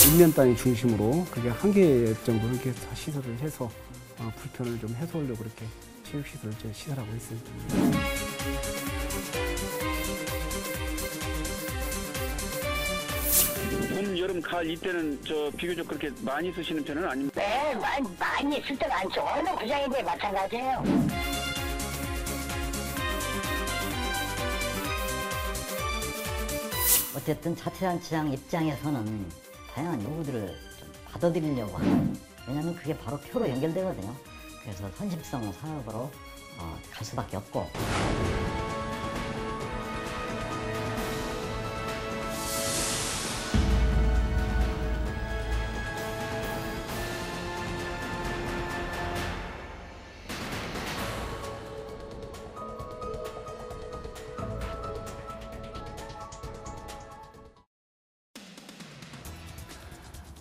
인면 단위 중심으로 그게 한 개 정도 이렇게 시설을 해서 불편을 좀 해소하려고 이렇게 체육시설을 시설하고 있습니다. 봄, 여름, 가을 이때는 비교적 그렇게 많이 쓰시는 편은 아닙니까? 네, 많이 쓸 때가 많죠. 어느 구장인데 마찬가지예요. 어쨌든 자치단체장 입장에서는 다양한 요구들을 좀 받아들이려고 하는, 왜냐하면 그게 바로 표로 연결되거든요. 그래서 선심성 사업으로 갈 수밖에 없고.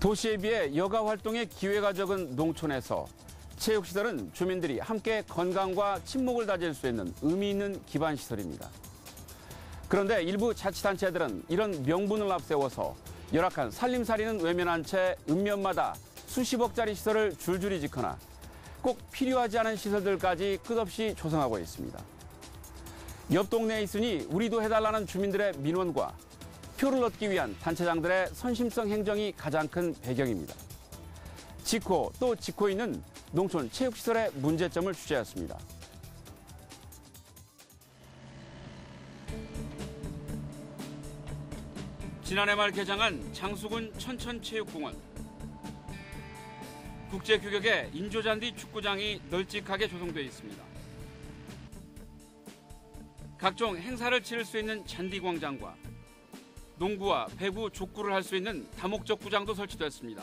도시에 비해 여가 활동의 기회가 적은 농촌에서 체육시설은 주민들이 함께 건강과 친목을 다질 수 있는 의미 있는 기반시설입니다. 그런데 일부 자치단체들은 이런 명분을 앞세워서 열악한 살림살이는 외면한 채 읍면마다 수십억짜리 시설을 줄줄이 짓거나 꼭 필요하지 않은 시설들까지 끝없이 조성하고 있습니다. 옆 동네에 있으니 우리도 해달라는 주민들의 민원과 표를 얻기 위한 단체장들의 선심성 행정이 가장 큰 배경입니다. 짓고 또 짓고 있는 농촌 체육시설의 문제점을 취재했습니다. 지난해 말 개장한 장수군 천천체육공원. 국제규격의 인조잔디 축구장이 널찍하게 조성되어 있습니다. 각종 행사를 치를 수 있는 잔디광장과 농구와 배구, 족구를 할 수 있는 다목적 구장도 설치됐습니다.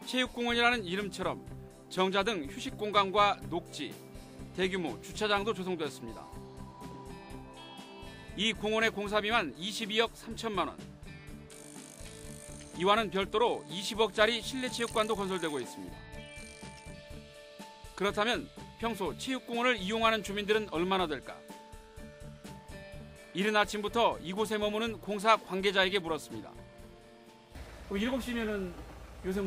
체육공원이라는 이름처럼 정자 등 휴식 공간과 녹지, 대규모 주차장도 조성됐습니다. 이 공원의 공사비만 22억 3천만 원. 이와는 별도로 20억짜리 실내체육관도 건설되고 있습니다. 그렇다면 평소 체육공원을 이용하는 주민들은 얼마나 될까? 이른 아침부터 이곳에 머무는 공사 관계자에게 물었습니다. 7시면은 요새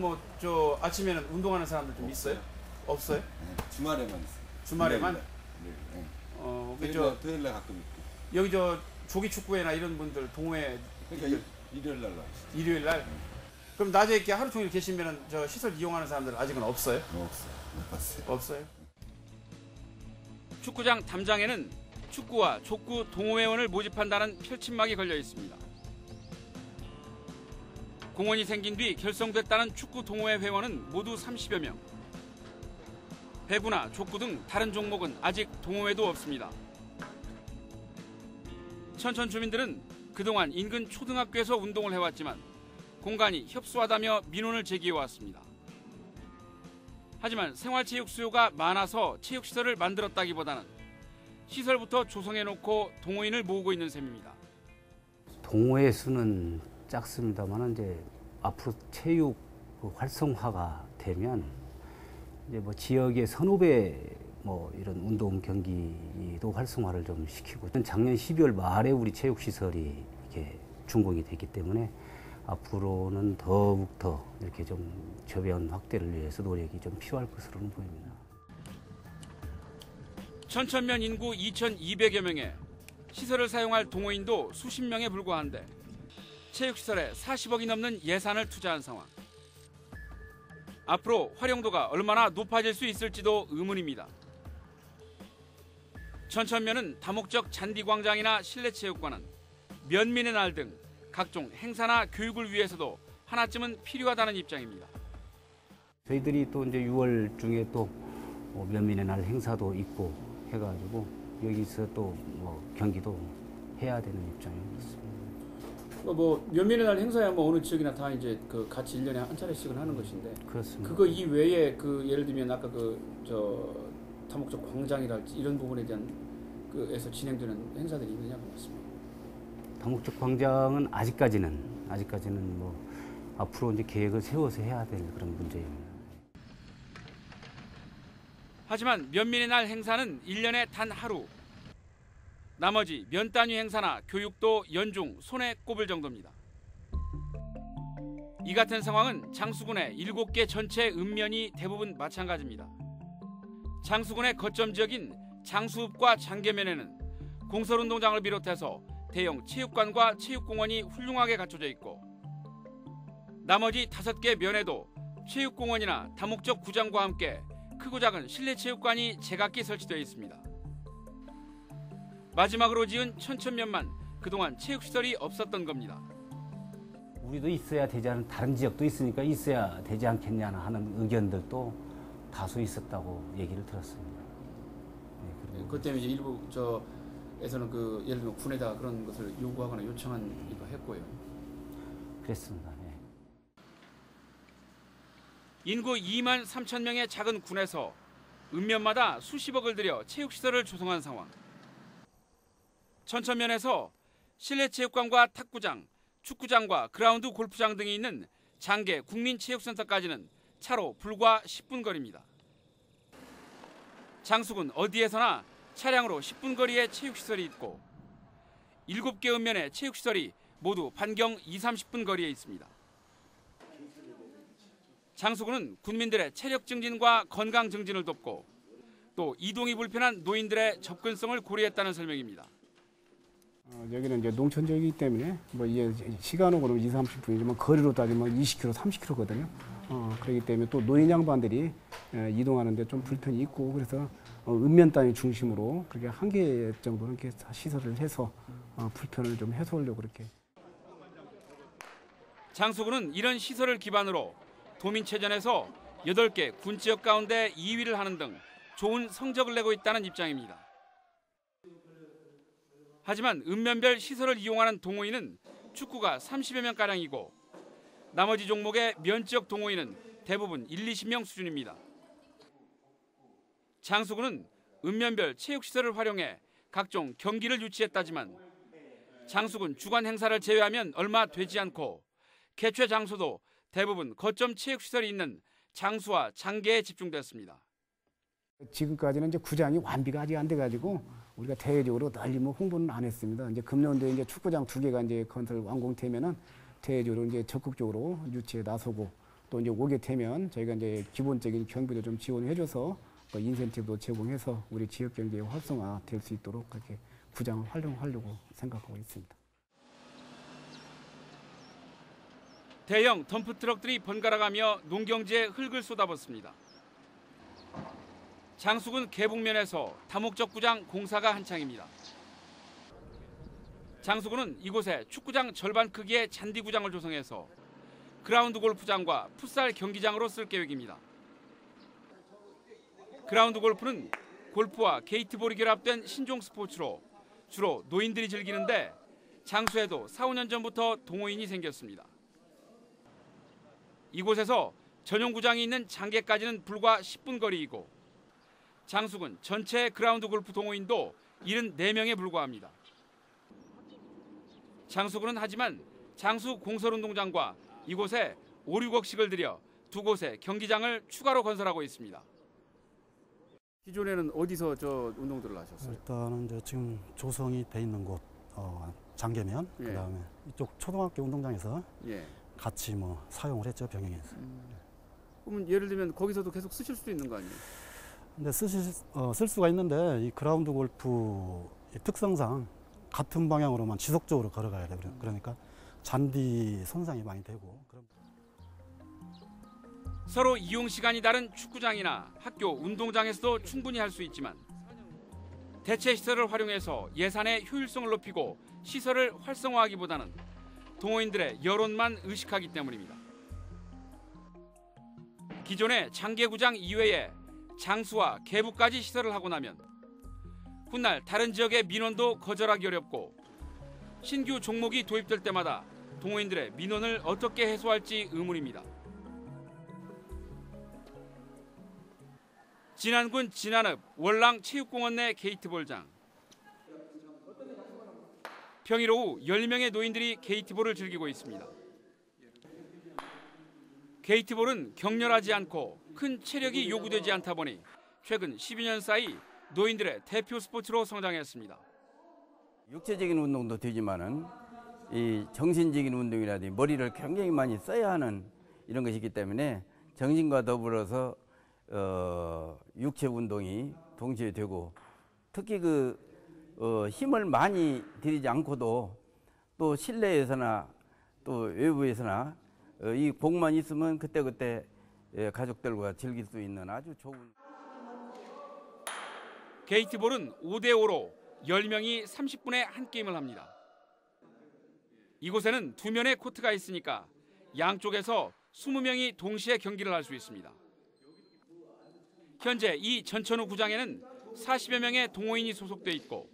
아침에는 운동하는 사람들 좀 있어요? 없어요? 네, 주말에만 있어요. 주말에만? 네. 토요일날 가끔 있고. 여기 조기 축구회나 이런 분들 동호회 그러니까 일요일 날 와요. 일요일 날? 그럼 낮에 이렇게 하루 종일 계시면은 시설 이용하는 사람들 아직은 없어요? 없어요. 못 봤어요. 없어요. 축구장 담장에는 축구와 족구 동호회원을 모집한다는 펼침막이 걸려 있습니다. 공원이 생긴 뒤 결성됐다는 축구 동호회 회원은 모두 30여 명. 배구나 족구 등 다른 종목은 아직 동호회도 없습니다. 천천 주민들은 그동안 인근 초등학교에서 운동을 해왔지만 공간이 협소하다며 민원을 제기해왔습니다. 하지만 생활체육 수요가 많아서 체육시설을 만들었다기보다는 시설부터 조성해놓고 동호인을 모으고 있는 셈입니다. 동호회 수는 작습니다만 이제 앞으로 체육 활성화가 되면 이제 지역의 선후배 이런 운동 경기도 활성화를 좀 시키고, 작년 12월 말에 우리 체육시설이 이렇게 준공이 됐기 때문에 앞으로는 더욱더 이렇게 좀 저변 확대를 위해서 노력이 좀 필요할 것으로는 보입니다. 천천면 인구 2,200여 명에 시설을 사용할 동호인도 수십 명에 불과한데 체육시설에 40억이 넘는 예산을 투자한 상황. 앞으로 활용도가 얼마나 높아질 수 있을지도 의문입니다. 천천면은 다목적 잔디광장이나 실내체육관은 면민의 날 등 각종 행사나 교육을 위해서도 하나쯤은 필요하다는 입장입니다. 저희들이 또 이제 6월 중에 또 면민의 날 행사도 있고 해가지고 여기서 또 경기도 해야 되는 입장이었습니다. 면민의 날 행사야 어느 지역이나 다 이제 같이 1년에 한 차례씩은 하는 것인데. 그렇습니다. 그거 이외에 예를 들면 아까 다목적 광장이랄지 이런 부분에 대한 에서 진행되는 행사들이 있느냐고 말씀입니다. 다목적 광장은 아직까지는 앞으로 이제 계획을 세워서 해야 될 그런 문제입니다. 하지만 면민의 날 행사는 1년에 단 하루. 나머지 면 단위 행사나 교육도 연중 손에 꼽을 정도입니다. 이 같은 상황은 장수군의 7개 전체 읍면이 대부분 마찬가지입니다. 장수군의 거점 지역인 장수읍과 장계면에는 공설운동장을 비롯해서 대형 체육관과 체육공원이 훌륭하게 갖춰져 있고 나머지 5개 면에도 체육공원이나 다목적 구장과 함께 크고 작은 실내 체육관이 제각기 설치되어 있습니다. 마지막으로 지은 천천면만 그동안 체육시설이 없었던 겁니다. 우리도 있어야 되지 않은 다른 지역도 있으니까 있어야 되지 않겠냐 하는 의견들도 다수 있었다고 얘기를 들었습니다. 네, 그것 때문에 이제 일부 저에서는 그 예를 들면 군에다 그런 것을 요구하거나 요청하기도 했고요. 그랬습니다. 네. 인구 2만 3천 명의 작은 군에서 읍면마다 수십억을 들여 체육시설을 조성한 상황. 천천면에서 실내 체육관과 탁구장, 축구장과 그라운드 골프장 등이 있는 장계 국민체육센터까지는 차로 불과 10분 거리입니다. 장수군 어디에서나 차량으로 10분 거리에 체육시설이 있고 7개 읍면의 체육시설이 모두 반경 20-30분 거리에 있습니다. 장수군은 군민들의 체력 증진과 건강 증진을 돕고 또 이동이 불편한 노인들의 접근성을 고려했다는 설명입니다. 여기는 이제 농촌 지역이기 때문에 뭐 이게 시간으로 20-30분이지만 거리로 따지면 20km, 30km거든요. 그렇기 때문에 또 노인 양반들이 이동하는데 좀 불편이 있고 그래서 읍면 단위 중심으로 그렇게 한 개 정도는 이렇게 시설을 해서 불편을 좀 해소하려고 그렇게. 장수군은 이런 시설을 기반으로 도민체전에서 8개 군 지역 가운데 2위를 하는 등 좋은 성적을 내고 있다는 입장입니다. 하지만 읍면별 시설을 이용하는 동호인은 축구가 30여 명가량이고 나머지 종목의 면지역 동호인은 대부분 1-20명 수준입니다. 장수군은 읍면별 체육시설을 활용해 각종 경기를 유치했다지만 장수군 주관 행사를 제외하면 얼마 되지 않고 개최 장소도 대부분 거점 체육시설이 있는 장수와 장계에 집중됐습니다. 지금까지는 이제 구장이 완비가 아직 안 돼가지고 우리가 대외적으로 널리 뭐 홍보는 안 했습니다. 이제 금년도에 이제 축구장 2개가 이제 건설 완공되면은 대외적으로 이제 적극적으로 유치에 나서고 또 이제 오게 되면 저희가 이제 기본적인 경비도 좀 지원해줘서 인센티브도 제공해서 우리 지역 경제의 활성화 될 수 있도록 그렇게 구장을 활용하려고 생각하고 있습니다. 대형 덤프트럭들이 번갈아가며 농경지에 흙을 쏟아붓습니다. 장수군 계북면에서 다목적 구장 공사가 한창입니다. 장수군은 이곳에 축구장 절반 크기의 잔디구장을 조성해서 그라운드 골프장과 풋살 경기장으로 쓸 계획입니다. 그라운드 골프는 골프와 게이트볼이 결합된 신종 스포츠로 주로 노인들이 즐기는데 장수에도 4-5년 전부터 동호인이 생겼습니다. 이곳에서 전용 구장이 있는 장계까지는 불과 10분 거리이고 장수군 전체 그라운드 골프 동호인도 74명에 불과합니다. 장수군은 하지만 장수 공설운동장과 이곳에 5-6억씩을 들여 2곳의 경기장을 추가로 건설하고 있습니다. 기존에는 어디서 운동들을 하셨어요? 일단은 이제 지금 조성이 돼 있는 곳 장계면 예. 그다음에 이쪽 초등학교 운동장에서 예. 같이 뭐 사용을 했죠, 병행해서. 그러면 예를 들면 거기서도 계속 쓰실 수도 있는 거 아니에요? 근데 쓸 수가 있는데 이 그라운드 골프 특성상 같은 방향으로만 지속적으로 걸어가야 돼. 그러니까 잔디 손상이 많이 되고. 서로 이용 시간이 다른 축구장이나 학교 운동장에서도 충분히 할 수 있지만 대체 시설을 활용해서 예산의 효율성을 높이고 시설을 활성화하기보다는 동호인들의 여론만 의식하기 때문입니다. 기존의 장계구장 이외에 장수와 계북까지 시설을 하고 나면 훗날 다른 지역의 민원도 거절하기 어렵고 신규 종목이 도입될 때마다 동호인들의 민원을 어떻게 해소할지 의문입니다. 진안군 진안읍 월랑 체육공원 내 게이트볼장. 평일 오후 10명의 노인들이 게이트볼을 즐기고 있습니다. 게이트볼은 격렬하지 않고 큰 체력이 요구되지 않다 보니 최근 12년 사이 노인들의 대표 스포츠로 성장했습니다. 육체적인 운동도 되지만은 이 정신적인 운동이라든지 머리를 굉장히 많이 써야 하는 이런 것이기 때문에 정신과 더불어서 육체 운동이 동시에 되고 특히 힘을 많이 들이지 않고도 또 실내에서나 또 외부에서나 이 공만 있으면 그때그때 가족들과 즐길 수 있는 아주 좋은. 게이트볼은 5대5로 10명이 30분에 한 게임을 합니다. 이곳에는 2면의 코트가 있으니까 양쪽에서 20명이 동시에 경기를 할 수 있습니다. 현재 이 전천후 구장에는 40여 명의 동호인이 소속돼 있고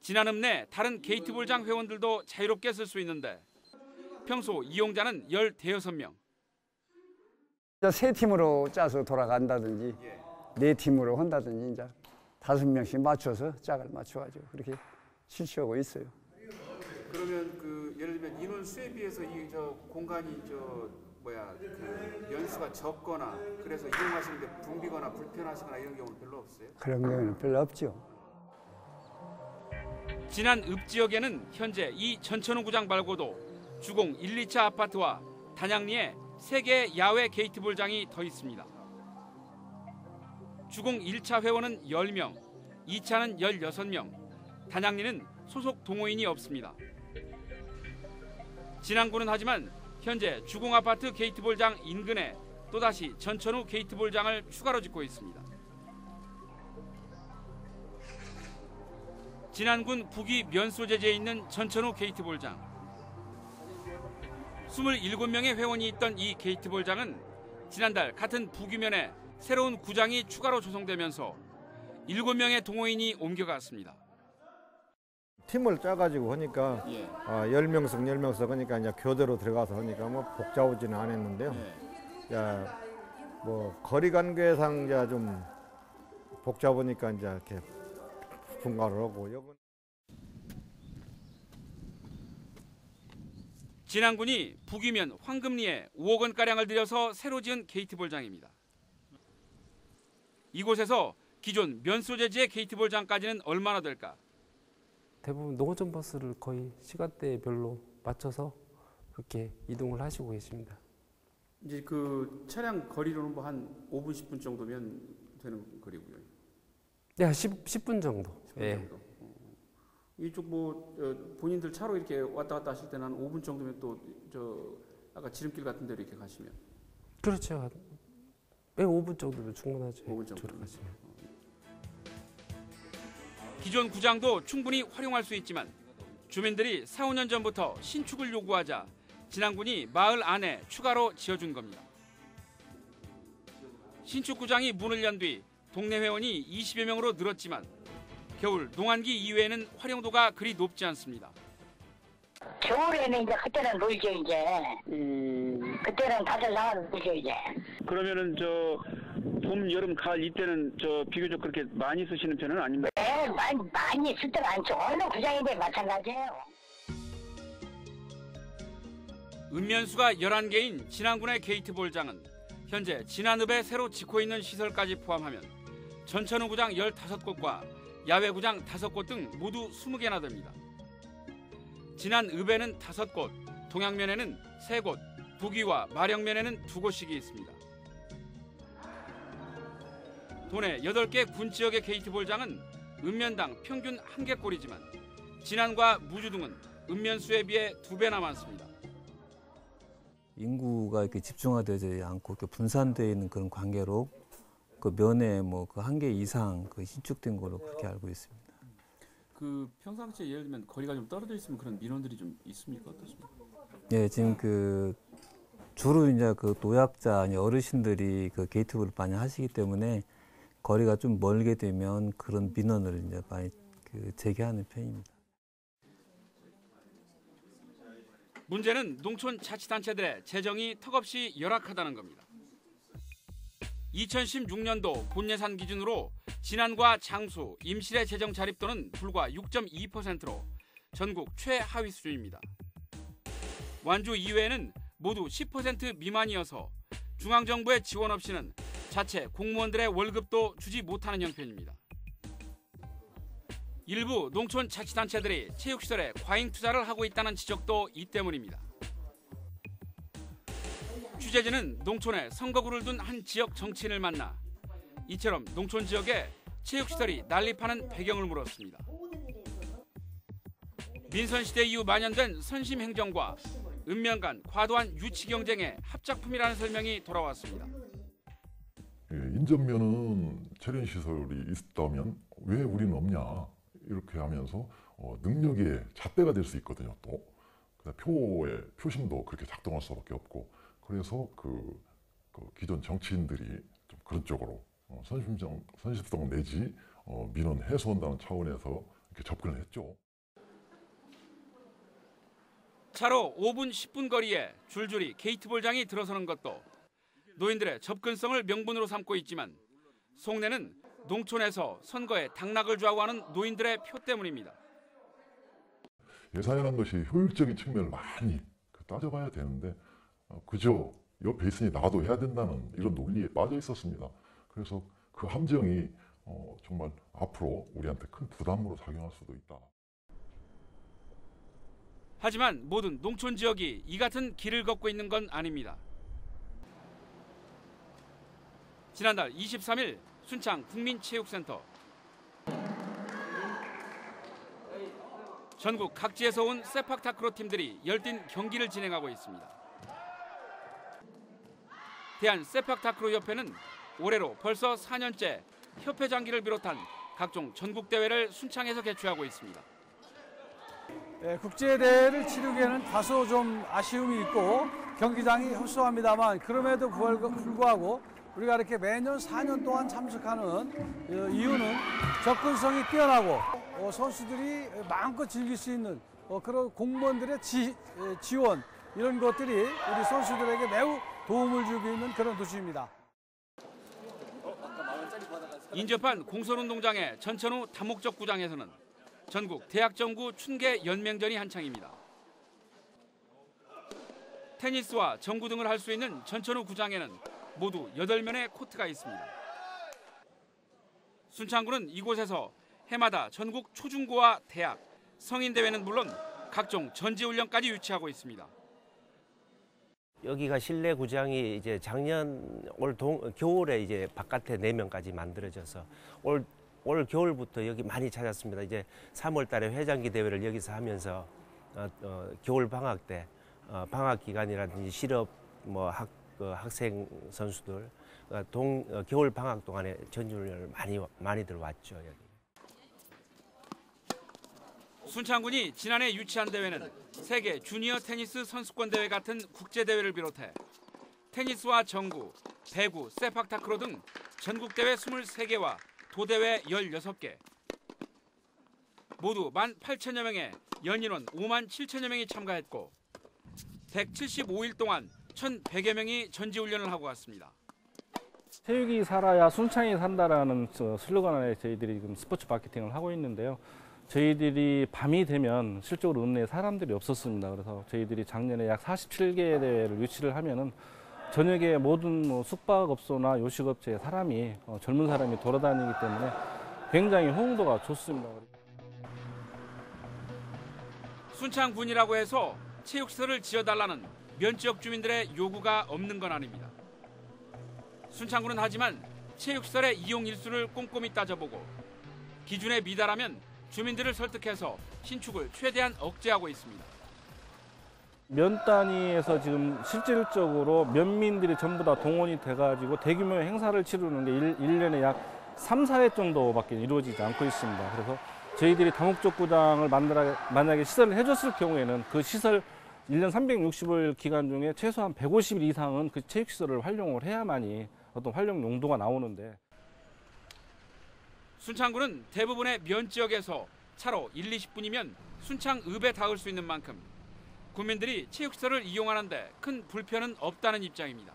진안읍 내 다른 게이트볼장 회원들도 자유롭게 쓸 수 있는데 평소 이용자는 15명. 세 팀으로 짜서 돌아간다든지 네 팀으로 한다든지 이제 5명씩 맞춰서 짝을 맞춰가지고 그렇게 실시하고 있어요. 그러면 예를 들면 인원 수에 비해서 이 공간이 연수가 적거나 그래서 이용하시는데 붐비거나 불편하시거나 이런 경우는 별로 없어요? 그런 경우는 별로 없죠. 진안읍 지역에는 현재 이 전천후 구장 말고도 주공 1, 2차 아파트와 단양리에 3개의 야외 게이트볼장이 더 있습니다. 주공 1차 회원은 10명, 2차는 16명, 단양리는 소속 동호인이 없습니다. 진안구는 하지만 현재 주공 아파트 게이트볼장 인근에 또다시 전천후 게이트볼장을 추가로 짓고 있습니다. 진안군 북위 면소재지에 있는 전천후 게이트볼장. 27명의 회원이 있던 이 게이트볼장은 지난달 같은 북위면에 새로운 구장이 추가로 조성되면서 7명의 동호인이 옮겨갔습니다. 팀을 짜가지고 하니까 10명씩 하니까 이제 교대로 들어가서 하니까 뭐 복잡하지는 않았는데요. 자, 뭐 거리 관계상 이제 좀 복잡하니까 이제 이렇게 분가를 하고. 진안군이 북위면 황금리에 5억 원가량을 들여서 새로 지은 게이트볼장입니다. 이곳에서 기존 면소재지의 게이트볼장까지는 얼마나 될까? 대부분 농어촌 버스를 거의 시간대별로 맞춰서 그렇게 이동을 하시고 계십니다. 이제 차량 거리로는 한 5분, 10분 정도면 되는 거리고요. 네, 10분 정도. 10분 정도. 이쪽 본인들 차로 이렇게 왔다 갔다 하실 때는 한 5분 정도면 또 아까 지름길 같은 데로 이렇게 가시면. 그렇죠. 네, 5분 정도면 충분하죠. 5분 정도. 기존 구장도 충분히 활용할 수 있지만 주민들이 4, 5년 전부터 신축을 요구하자 진안군이 마을 안에 추가로 지어준 겁니다. 신축 구장이 문을 연 뒤 동네 회원이 20여 명으로 늘었지만 겨울 농한기 이외에는 활용도가 그리 높지 않습니다. 겨울에는 이제 그때는 놀죠 이제. 그때는 다들 나와서 놀죠 이제. 그러면은 봄, 여름, 가을 이때는 비교적 그렇게 많이 쓰시는 편은 아닙니까? 네, 많이 쓸 때는 않죠. 어느 구장인데 마찬가지예요. 읍면수가 11개인 진안군의 게이트볼장은 현재 진안읍에 새로 짓고 있는 시설까지 포함하면 전천후 구장 15곳과 야외 구장 5곳 등 모두 20개나 됩니다. 진안읍에는 5곳, 동양면에는 3곳, 북위와 마령면에는 2곳씩이 있습니다. 도내 8개 군 지역의 게이트볼장은 읍면당 평균 1개꼴이지만 진안과 무주등은 읍면수에 비해 2배나 많습니다. 인구가 이렇게 집중화되지 않고 이렇게 분산되어 있는 그런 관계로 그 면에 그 1개 이상 신축된 걸로 그렇게 알고 있습니다. 평상시에 예를 들면 거리가 좀 떨어져 있으면 그런 민원들이 좀 있습니까? 어떻습니까? 네, 지금 주로 이제 노약자 아니 어르신들이 게이트볼을 많이 하시기 때문에 거리가 좀 멀게 되면 그런 민원을 이제 많이 제기하는 편입니다. 문제는 농촌 자치단체들의 재정이 턱없이 열악하다는 겁니다. 2016년도 본예산 기준으로 진안과 장수, 임실의 재정 자립도는 불과 6.2%로 전국 최하위 수준입니다. 완주 이외에는 모두 10% 미만이어서 중앙정부의 지원 없이는 자체 공무원들의 월급도 주지 못하는 형편입니다. 일부 농촌 자치단체들이 체육시설에 과잉 투자를 하고 있다는 지적도 이 때문입니다. 취재진은 농촌에 선거구를 둔 한 지역 정치인을 만나 이처럼 농촌 지역에 체육시설이 난립하는 배경을 물었습니다. 민선시대 이후 만연된 선심행정과 읍면 간 과도한 유치경쟁의 합작품이라는 설명이 돌아왔습니다. 인접면은 체련시설이 있다면 왜 우리는 없냐 이렇게 하면서 능력의 잣대가 될 수 있거든요. 또 표의 표심도 그렇게 작동할 수밖에 없고 그래서 그 기존 정치인들이 좀 그런 쪽으로 선심성 내지 민원 해소한다는 차원에서 이렇게 접근을 했죠. 차로 5분, 10분 거리에 줄줄이 게이트볼장이 들어서는 것도 노인들의 접근성을 명분으로 삼고 있지만 속내는 농촌에서 선거에 당락을 좌우하는 노인들의 표 때문입니다. 예산이라는 것이 효율적인 측면을 많이 따져봐야 되는데 그저 옆에 있으니 나도 해야 된다는 이런 논리에 빠져 있었습니다. 그래서 그 함정이 정말 앞으로 우리한테 큰 부담으로 작용할 수도 있다. 하지만 모든 농촌 지역이 이 같은 길을 걷고 있는 건 아닙니다. 지난달 23일 순창 국민체육센터. 전국 각지에서 온 세팍타크로 팀들이 열띤 경기를 진행하고 있습니다. 대한세팍타크로협회는 올해로 벌써 4년째 협회 장기를 비롯한 각종 전국 대회를 순창에서 개최하고 있습니다. 국제대회를 치르기에는 다소 좀 아쉬움이 있고 경기장이 협소합니다만 그럼에도 불구하고 우리가 이렇게 매년 4년 동안 참석하는 이유는 접근성이 뛰어나고 선수들이 마음껏 즐길 수 있는 그런 공무원들의 지원 이런 것들이 우리 선수들에게 매우 도움을 주고 있는 그런 도시입니다. 인접한 공설운동장의 전천후 다목적 구장에서는 전국 대학정구 춘계 연맹전이 한창입니다. 테니스와 정구 등을 할 수 있는 전천후 구장에는 모두 8면의 코트가 있습니다. 순창구는 이곳에서 해마다 전국 초중고와 대학, 성인대회는 물론 각종 전지훈련까지 유치하고 있습니다. 여기가 실내 구장이 이제 작년 겨울에 이제 바깥에 4면까지 만들어져서 올 겨울부터 여기 많이 찾았습니다. 이제 3월 달에 회장기 대회를 여기서 하면서 겨울 방학 때 방학 기간이라든지 실업 학생 선수들 겨울 방학 동안에 전지훈련을 많이들 왔죠. 여기. 순창군이 지난해 유치한 대회는 세계 주니어 테니스 선수권 대회 같은 국제 대회를 비롯해 테니스와 정구, 배구, 세팍타크로 등 전국 대회 23개와 도대회 16개. 모두 18,000여 명의 연인원 57,000여 명이 참가했고 175일 동안 1,100여 명이 전지훈련을 하고 왔습니다. 체육이 살아야 순창이 산다라는 슬로건 안에 저희들이 지금 스포츠 마케팅을 하고 있는데요. 저희들이 밤이 되면 실적으로 읍내에 사람들이 없었습니다. 그래서 저희들이 작년에 약 47개 대회를 유치를 하면은 저녁에 모든 숙박업소나 요식업체에 젊은 사람이 돌아다니기 때문에 굉장히 호응도가 좋습니다. 순창군이라고 해서 체육시설을 지어달라는 면지역 주민들의 요구가 없는 건 아닙니다. 순창군은 하지만 체육시설의 이용 일수를 꼼꼼히 따져보고 기준에 미달하면 주민들을 설득해서 신축을 최대한 억제하고 있습니다. 면 단위에서 지금 실질적으로 면민들이 전부 다 동원이 돼가지고 대규모의 행사를 치르는 게 1년에 약 3, 4회 정도밖에 이루어지지 않고 있습니다. 그래서 저희들이 다목적 구장을 만약에 시설을 해줬을 경우에는 그 시설 1년 365일 기간 중에 최소한 150일 이상은 그 체육시설을 활용을 해야만이 어떤 활용 용도가 나오는데 순창군은 대부분의 면 지역에서 차로 1-20분이면 순창읍에 닿을 수 있는 만큼 국민들이 체육시설을 이용하는데 큰 불편은 없다는 입장입니다.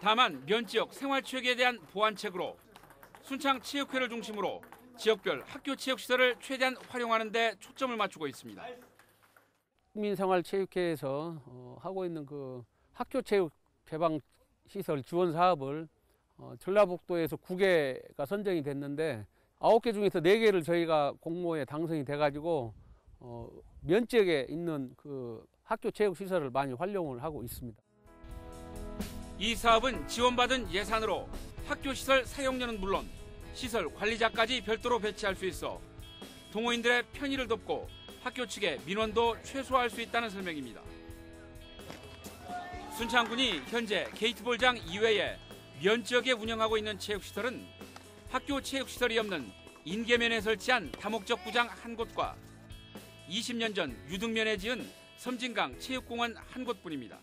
다만 면 지역 생활체육에 대한 보완책으로 순창체육회를 중심으로 지역별 학교 체육시설을 최대한 활용하는 데 초점을 맞추고 있습니다. 국민생활체육회에서 하고 있는 그 학교체육 개방시설 지원 사업을 전라북도에서 9개가 선정이 됐는데 9개 중에서 4개를 저희가 공모에 당선이 돼가지고 면 지역에 있는 그 학교 체육 시설을 많이 활용을 하고 있습니다. 이 사업은 지원받은 예산으로 학교 시설 사용료는 물론 시설 관리자까지 별도로 배치할 수 있어 동호인들의 편의를 돕고 학교 측의 민원도 최소화할 수 있다는 설명입니다. 순창군이 현재 게이트볼장 이외에 면 지역에 운영하고 있는 체육시설은 학교 체육시설이 없는 인계면에 설치한 다목적 구장 한 곳과 20년 전 유등면에 지은 섬진강 체육공원 한 곳뿐입니다.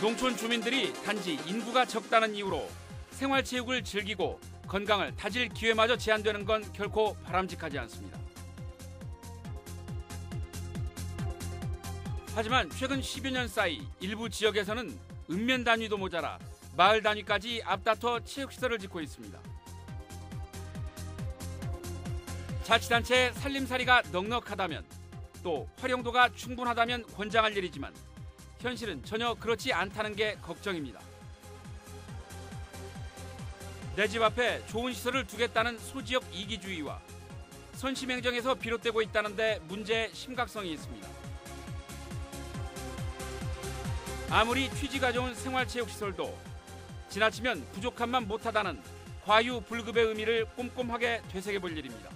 농촌 주민들이 단지 인구가 적다는 이유로 생활체육을 즐기고 건강을 다질 기회마저 제한되는 건 결코 바람직하지 않습니다. 하지만 최근 10여 년 사이 일부 지역에서는 읍면 단위도 모자라 마을 단위까지 앞다퉈 체육시설을 짓고 있습니다. 자치단체의 살림살이가 넉넉하다면 또 활용도가 충분하다면 권장할 일이지만 현실은 전혀 그렇지 않다는 게 걱정입니다. 내 집 앞에 좋은 시설을 두겠다는 소지역 이기주의와 선심행정에서 비롯되고 있다는데 문제의 심각성이 있습니다. 아무리 취지가 좋은 생활체육시설도 지나치면 부족함만 못하다는 과유불급의 의미를 꼼꼼하게 되새겨볼 일입니다.